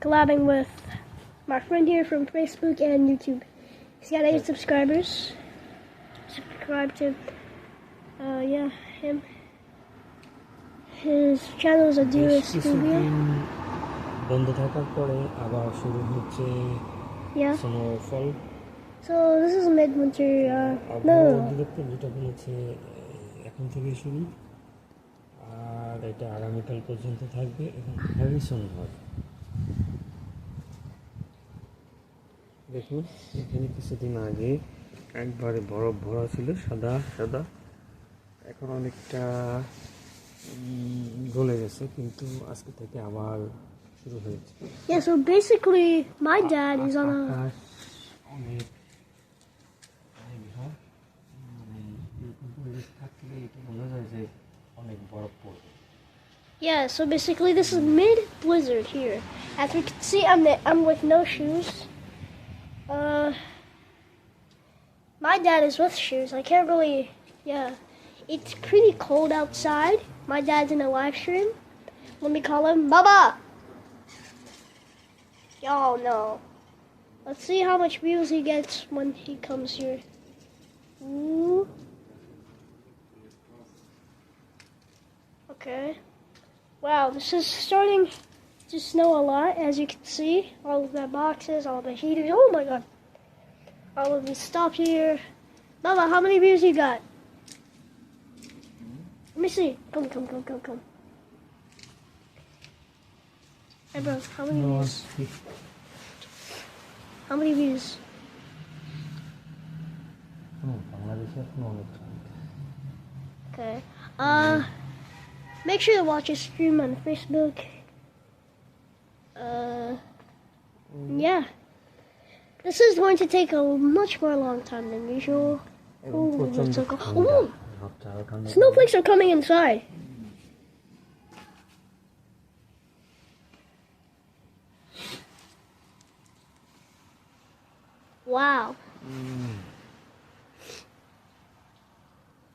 collabing with my friend here from Facebook and YouTube. He's got 8 subscribers. Subscribe to him. His channel is Adira Studio. বন্ধ থাকার পরে আবার শুরু হচ্ছে snowfall. So this is midwinter. অধিদপ্তর যেটা বলেছে এখন থেকে শুরু, আর এটা আগামীকাল পর্যন্ত থাকবে এবং হেভি স্নোফল। দেখুন এখানে কিছুদিন আগে একবারে বরফ ভরা ছিল, সাদা সাদা, এখন অনেকটা গলে গেছে, কিন্তু আজকে থেকে আবার শুরু হয়েছে। Yeah, so basically my dad is on a অনেক অনেক বরফ পড়বে। Yeah, so basically this is mid-blizzard here. As we can see, I'm with no shoes. My dad is with shoes. I can't really, It's pretty cold outside. My dad's in a live stream. Let me call him. Baba! Y'all know. Let's see how much views he gets when he comes here. Ooh. Okay. Wow, this is starting to snow a lot, as you can see. All of the boxes, all the heaters. Oh my god. All of these stuff here. Baba, how many views you got? Let me see. Come. Hey bro, how many views? How many views? Okay. Make sure to watch his stream on Facebook. Yeah. This is going to take a much more long time than usual. Ooh, snowflakes are coming inside. Wow.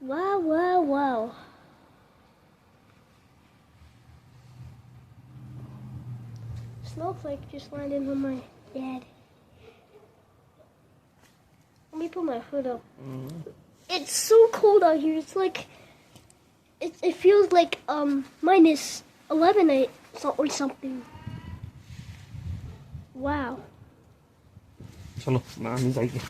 Wow. Snowflake just landed on my dad. Let me put my hood up. It's so cold out here. It's like it feels like minus 11 or something. Wow. চলো না আমি যাই।